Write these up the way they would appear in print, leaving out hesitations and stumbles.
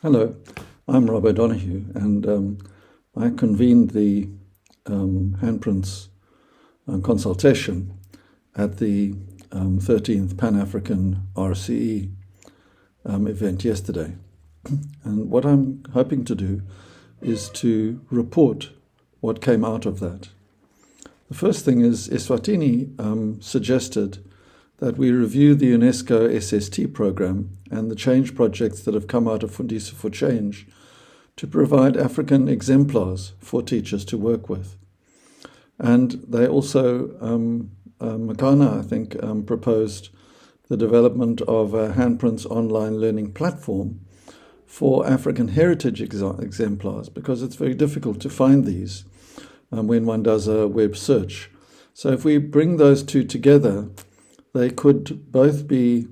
Hello, I'm Rob Donoghue, and I convened the handprints consultation at the 13th Pan-African RCE event yesterday. And what I'm hoping to do is to report what came out of that. The first thing is Eswatini suggested that we review the UNESCO SST program and the change projects that have come out of Fundisa for Change to provide African exemplars for teachers to work with. And they also, Makana, I think, proposed the development of a handprints online learning platform for African heritage exemplars, because it's very difficult to find these when one does a web search. So if we bring those two together, they could both be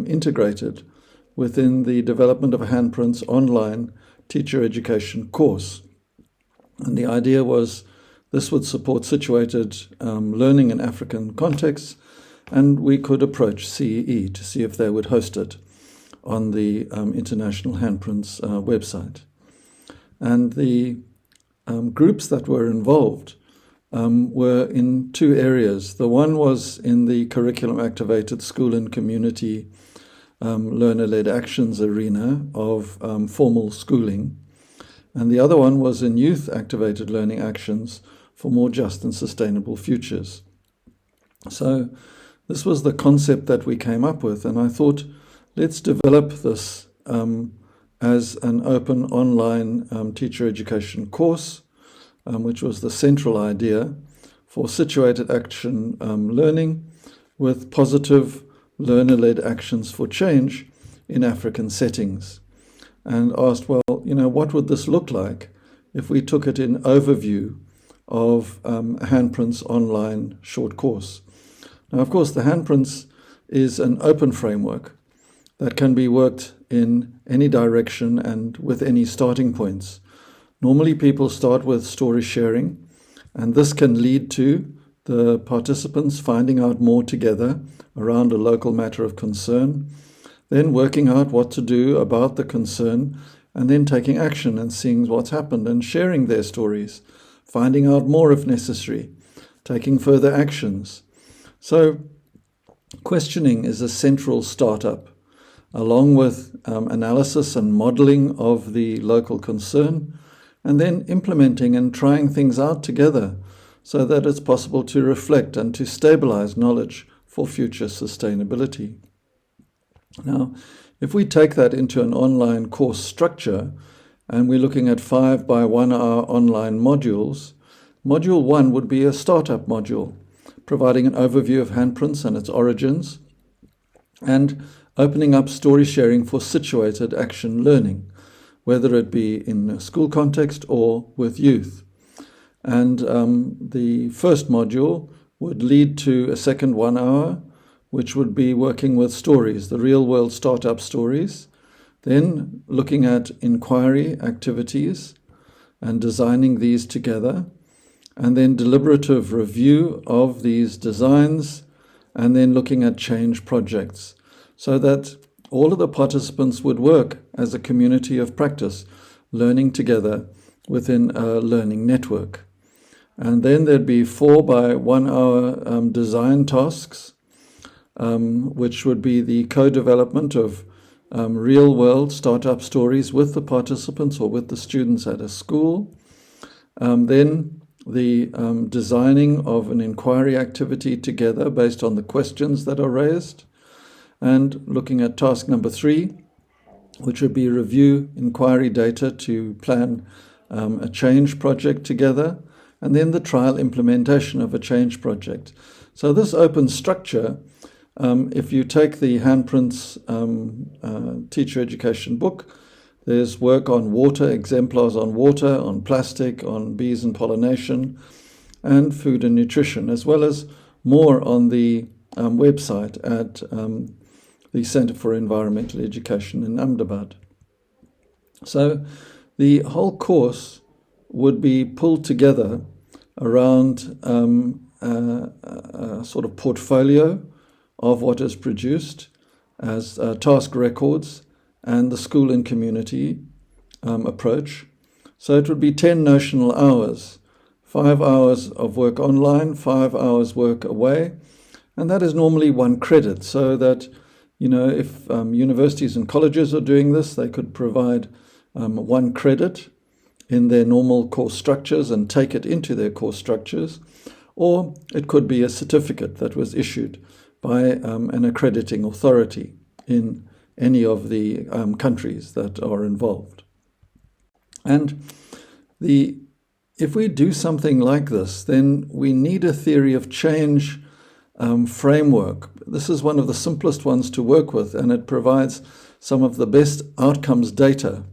integrated within the development of a handprints online teacher education course. And the idea was this would support situated learning in African contexts, and we could approach CEE to see if they would host it on the International Handprints website. And the groups that were involved were in two areas. The one was in the curriculum-activated school and community learner-led actions arena of formal schooling. And the other one was in youth-activated learning actions for more just and sustainable futures. So this was the concept that we came up with, and I thought, let's develop this as an open online teacher education course, which was the central idea for situated action learning with positive learner-led actions for change in African settings. And asked, well, what would this look like if we took it in overview of a handprints online short course? Now, of course, the handprints is an open framework that can be worked in any direction and with any starting points. Normally, people start with story sharing, and this can lead to the participants finding out more together around a local matter of concern, then working out what to do about the concern, and then taking action and seeing what's happened and sharing their stories, finding out more if necessary, taking further actions. So questioning is a central startup, along with analysis and modeling of the local concern, and then implementing and trying things out together so that it's possible to reflect and to stabilize knowledge for future sustainability. Now, if we take that into an online course structure, and we're looking at 5 by 1 hour online modules, Module 1 would be a startup module, providing an overview of handprints and its origins, and opening up story sharing for situated action learning, whether it be in a school context or with youth. And the first module would lead to a second 1 hour, which would be working with stories, the real-world startup stories, then looking at inquiry activities and designing these together, and then deliberative review of these designs, and then looking at change projects, so that all of the participants would work as a community of practice, learning together within a learning network. And then there'd be 4 by 1 hour design tasks, which would be the co-development of real-world startup stories with the participants or with the students at a school. Then the designing of an inquiry activity together based on the questions that are raised, and looking at task number 3, which would be review inquiry data to plan a change project together, and then the trial implementation of a change project. So this open structure, if you take the handprints teacher education book, there's work on water, exemplars on water, on plastic, on bees and pollination, and food and nutrition, as well as more on the website at the Center for Environmental Education in Ahmedabad. So the whole course would be pulled together around a sort of portfolio of what is produced as task records and the school and community approach. So it would be 10 notional hours, 5 hours of work online, 5 hours work away, and that is normally 1 credit. So that, if universities and colleges are doing this, they could provide 1 credit in their normal course structures and take it into their course structures, or it could be a certificate that was issued by an accrediting authority in any of the countries that are involved. And if we do something like this, then we need a theory of change framework. This is one of the simplest ones to work with, and it provides some of the best outcomes data.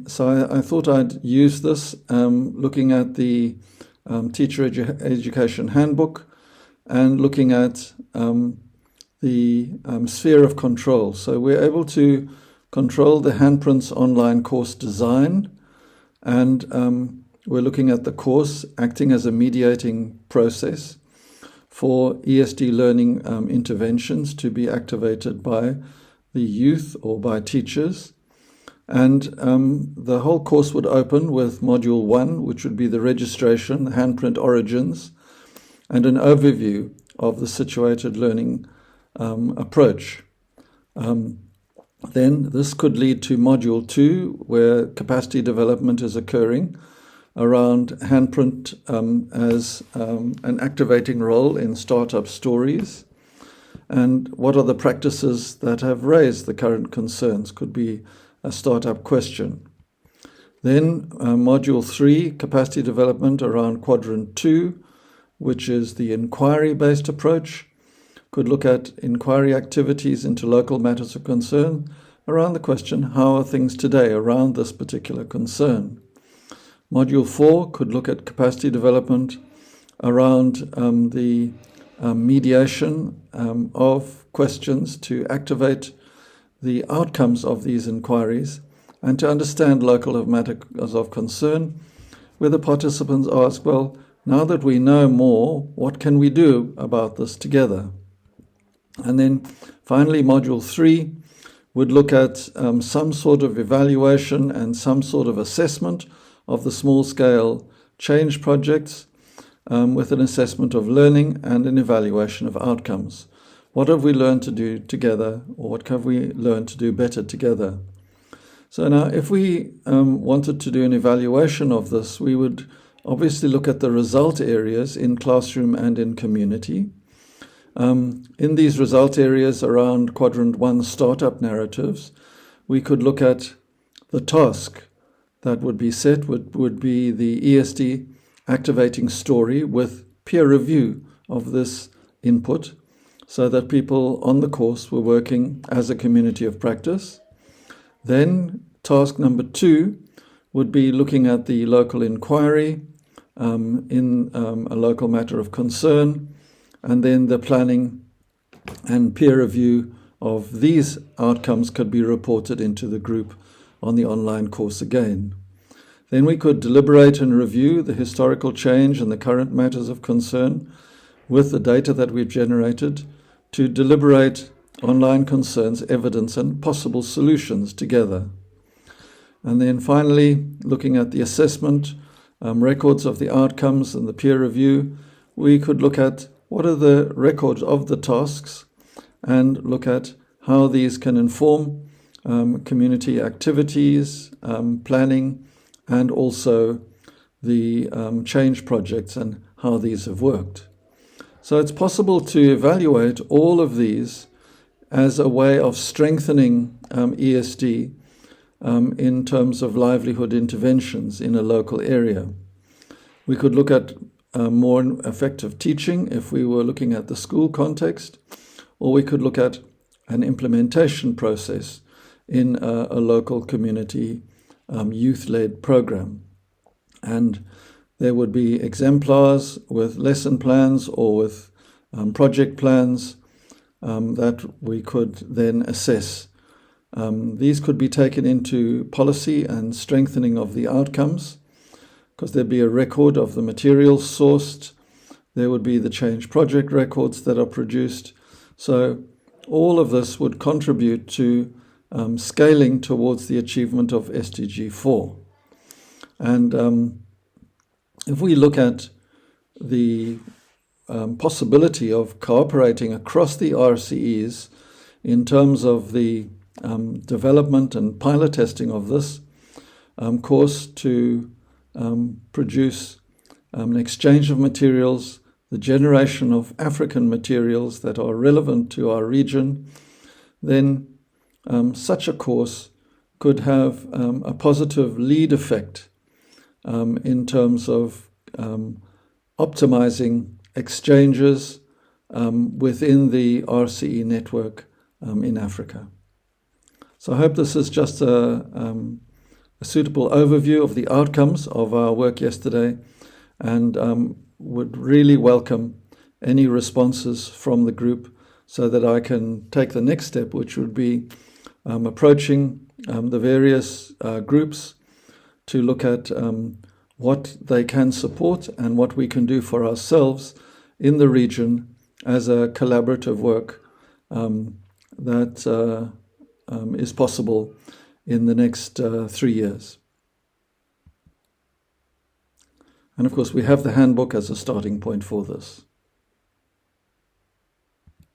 So I thought I'd use this looking at the Teacher Education Handbook and looking at the sphere of control. So we're able to control the Handprints online course design, and we're looking at the course acting as a mediating process for ESD learning interventions to be activated by the youth or by teachers. And the whole course would open with Module 1, which would be the registration, the handprint origins, and an overview of the situated learning approach. Then this could lead to Module 2, where capacity development is occurring around handprint as an activating role in startup stories. And what are the practices that have raised the current concerns? Could be a startup question. Then Module 3, capacity development around Quadrant 2, which is the inquiry-based approach. Could look at inquiry activities into local matters of concern around the question, how are things today around this particular concern? Module 4 could look at capacity development around the mediation of questions to activate the outcomes of these inquiries and to understand local matters of concern, where the participants ask, well, now that we know more, what can we do about this together? And then finally, Module 3 would look at some sort of evaluation and some sort of assessment of the small-scale change projects with an assessment of learning and an evaluation of outcomes. What have we learned to do together, or what have we learned to do better together? So now, if we wanted to do an evaluation of this, we would obviously look at the result areas in classroom and in community. In these result areas around Quadrant 1 startup narratives, we could look at the task that would be set, would be the ESD activating story with peer review of this input, so that people on the course were working as a community of practice. Then task number 2 would be looking at the local inquiry in a local matter of concern, and then the planning and peer review of these outcomes could be reported into the group on the online course again. Then we could deliberate and review the historical change and the current matters of concern with the data that we've generated to deliberate online concerns, evidence, and possible solutions together. And then finally, looking at the assessment, records of the outcomes and the peer review, we could look at what are the records of the tasks and look at how these can inform community activities, planning, and also the change projects and how these have worked. So it's possible to evaluate all of these as a way of strengthening ESD in terms of livelihood interventions in a local area. We could look at more effective teaching if we were looking at the school context, or we could look at an implementation process in a local community youth-led program. And there would be exemplars with lesson plans or with project plans that we could then assess. These could be taken into policy and strengthening of the outcomes, because there'd be a record of the materials sourced. There would be the change project records that are produced. So all of this would contribute to scaling towards the achievement of SDG 4. And if we look at the possibility of cooperating across the RCEs in terms of the development and pilot testing of this course to produce an exchange of materials, the generation of African materials that are relevant to our region, then such a course could have a positive lead effect in terms of optimizing exchanges within the RCE network in Africa. So I hope this is just a suitable overview of the outcomes of our work yesterday, and would really welcome any responses from the group so that I can take the next step, which would be approaching the various groups to look at what they can support and what we can do for ourselves in the region as a collaborative work that is possible in the next 3 years. And of course, we have the handbook as a starting point for this.